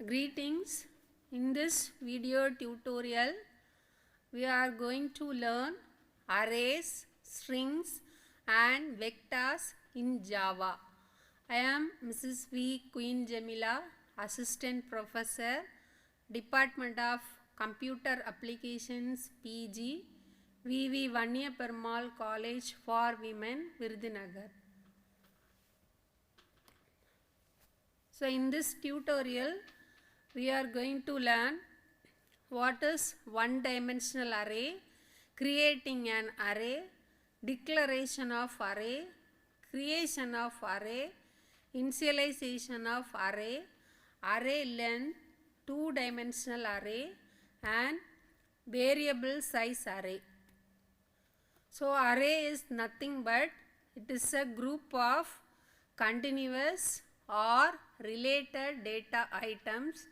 Greetings. In this video tutorial, we are going to learn arrays, strings and vectors in Java. I am Mrs. V. Queen Jamila, Assistant Professor, Department of Computer Applications PG, V.V. Vanya Perumal College for Women, Virudhunagar. So in this tutorial, we are going to learn what is one-dimensional array, creating an array, declaration of array, creation of array, initialization of array, array length, two-dimensional array and variable size array. So array is nothing but it is a group of continuous or related data items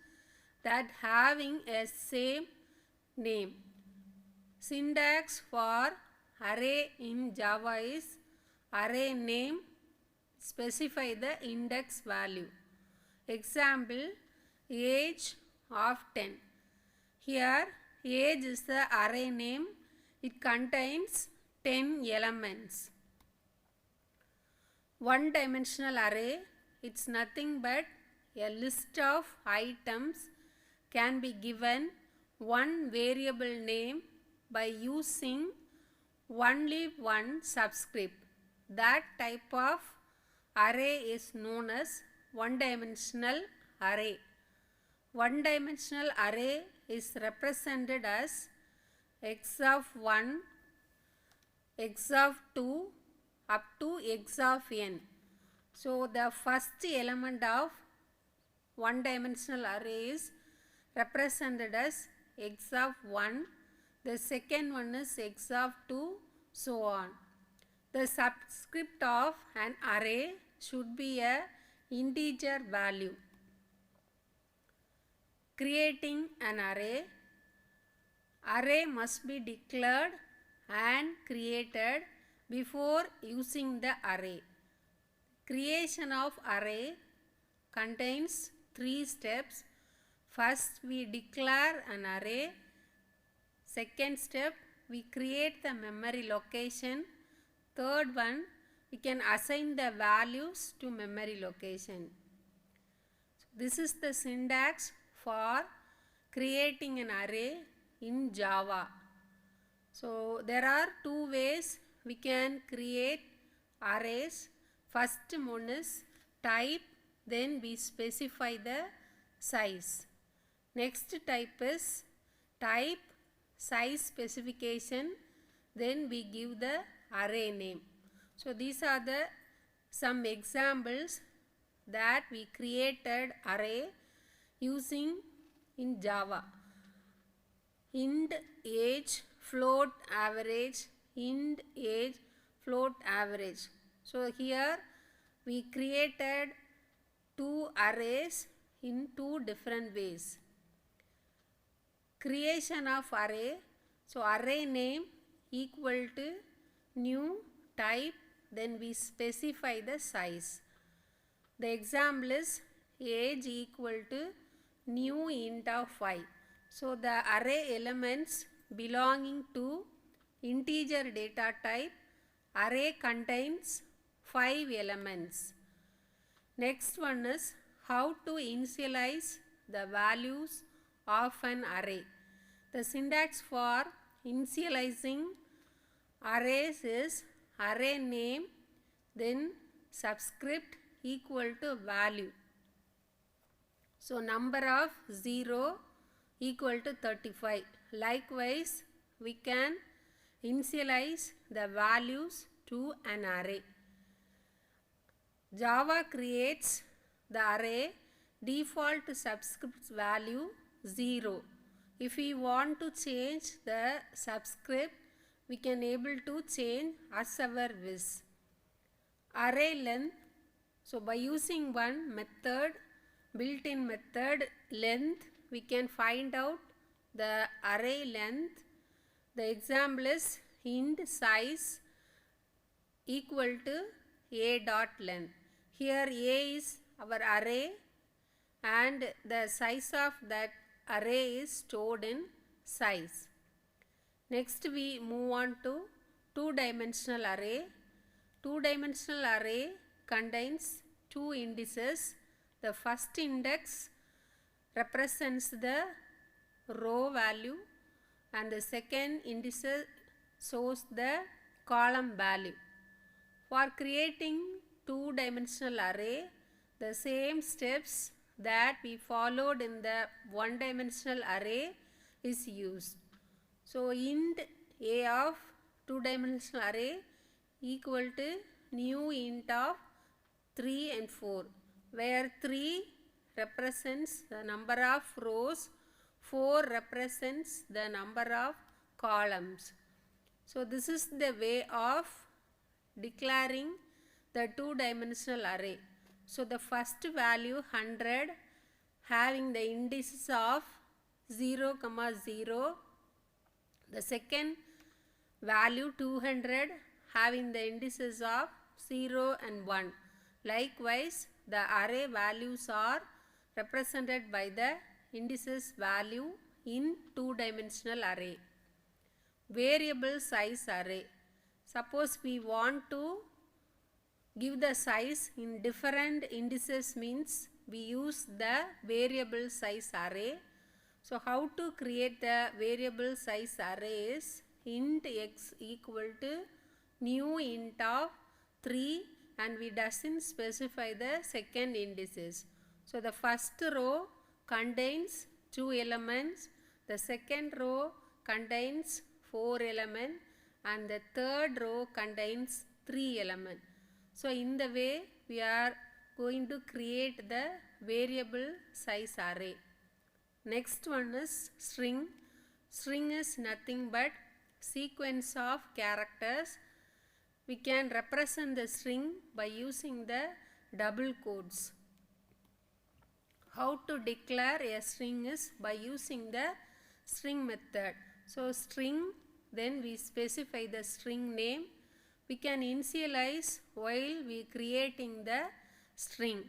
that having a same name. Syntax for array in Java is array name specify the index value. Example, age of 10. Here age is the array name. It contains 10 elements. One-dimensional array, it's nothing but a list of items can be given one variable name by using only one subscript. That type of array is known as one-dimensional array. One-dimensional array is represented as x of 1, x of 2 up to x of n. So the first element of one-dimensional array is represented as x of 1, the second one is x of 2, so on. The subscript of an array should be a integer value. Creating an array, array must be declared and created before using the array. Creation of array contains 3 steps. First, we declare an array. Second step, we create the memory location. Third one, we can assign the values to memory location. This is the syntax for creating an array in Java. So there are 2 ways we can create arrays. First one is type, then we specify the size. Next type is type, size specification, then we give the array name. So these are the some examples that we created array using in Java. Int age, float average, int age, float average. So here we created 2 arrays in 2 different ways. Creation of array, so array name equal to new type, then we specify the size. The example is age equal to new int of 5. So the array elements belonging to integer data type, array contains 5 elements. Next one is how to initialize the values of an array. The syntax for initializing arrays is array name, then subscript equal to value. So number of 0 equal to 35. Likewise, we can initialize the values to an array. Java creates the array default subscript value 0. If we want to change the subscript, we can able to change as our wish. Array length, so by using one method, built-in method length, we can find out the array length. The example is int size equal to a dot length. Here a is our array and the size of that array is stored in size. Next we move on to two-dimensional array. Two-dimensional array contains two indices. The first index represents the row value and the second index shows the column value. For creating two-dimensional array, the same steps that we followed in the one-dimensional array is used. So int a of two-dimensional array equal to new int of 3 and 4, where 3 represents the number of rows, 4 represents the number of columns. So this is the way of declaring the two-dimensional array. So the first value 100 having the indices of 0, 0. The second value 200 having the indices of 0 and 1. Likewise, the array values are represented by the indices value in two-dimensional array. Variable size array. Suppose we want to give the size in different indices, means we use the variable size array. So how to create the variable size array is int x equal to new int of 3, and we doesn't specify the second indices. So the first row contains 2 elements, the second row contains 4 elements, and the third row contains 3 elements. So in the way we are going to create the variable size array. Next one is string. String is nothing but sequence of characters. We can represent the string by using the double quotes. How to declare a string is by using the string method. So string, then we specify the string name. We can initialize while we creating the string.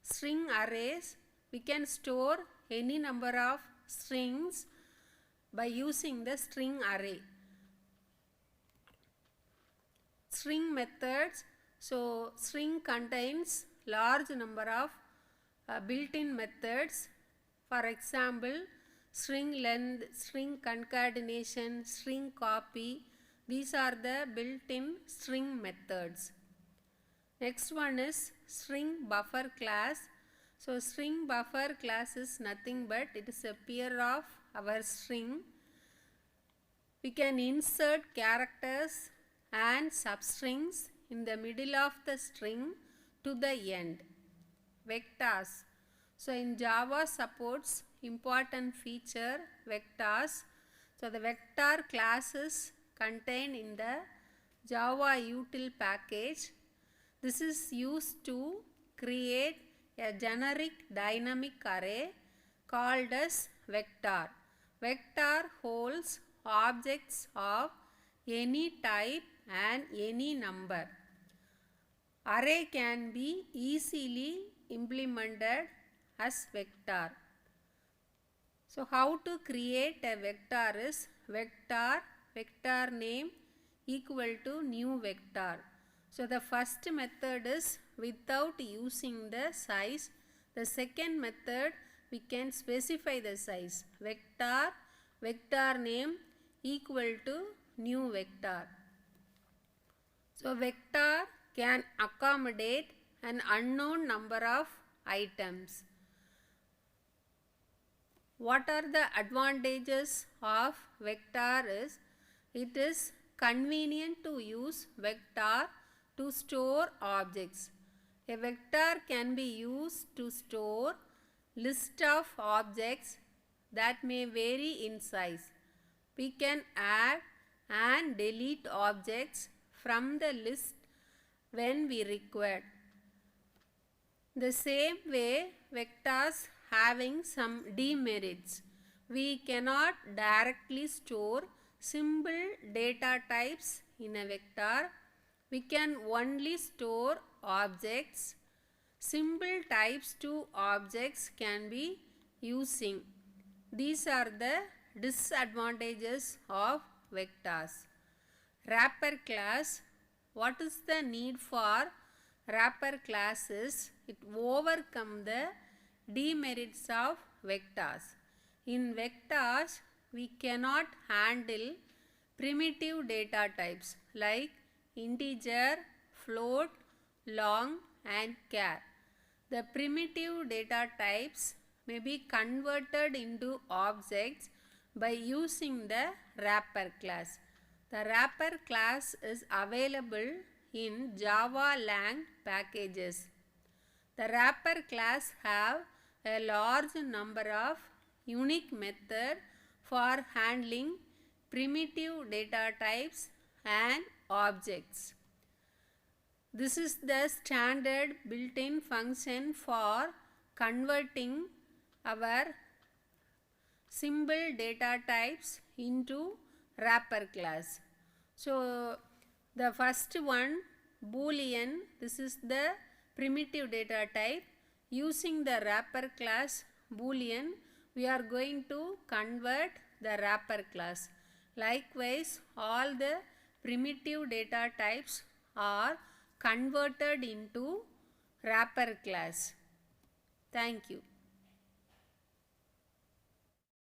String arrays, we can store any number of strings by using the string array. String methods, so string contains large number of built-in methods. For example, string length, string concatenation, string copy. These are the built-in string methods. Next one is string buffer class. So string buffer class is nothing but it is a peer of our string. We can insert characters and substrings in the middle of the string to the end. Vectors. So in Java supports important feature vectors. So the vector classes contained in the Java util package. This is used to create a generic dynamic array called as vector. Vector holds objects of any type and any number. Array can be easily implemented as vector. So how to create a vector is vector name equal to new vector. So the first method is without using the size. The second method we can specify the size. Vector name equal to new vector. So vector can accommodate an unknown number of items. What are the advantages of vector is it is convenient to use vector to store objects. A vector can be used to store list of objects that may vary in size. We can add and delete objects from the list when we require. The same way, vectors having some demerits. We cannot directly store simple data types in a vector. We can only store objects. Symbol types to objects can be using. These are the disadvantages of vectors. Wrapper class. What is the need for wrapper classes? It overcome the demerits of vectors. In vectors, we cannot handle primitive data types like integer, float, long and char. The primitive data types may be converted into objects by using the wrapper class. The wrapper class is available in Java Lang packages. The wrapper class have a large number of unique methods for handling primitive data types and objects. This is the standard built-in function for converting our symbol data types into wrapper class. So the first one, Boolean, this is the primitive data type. Using the wrapper class Boolean, we are going to convert the wrapper class. Likewise, all the primitive data types are converted into wrapper class. Thank you.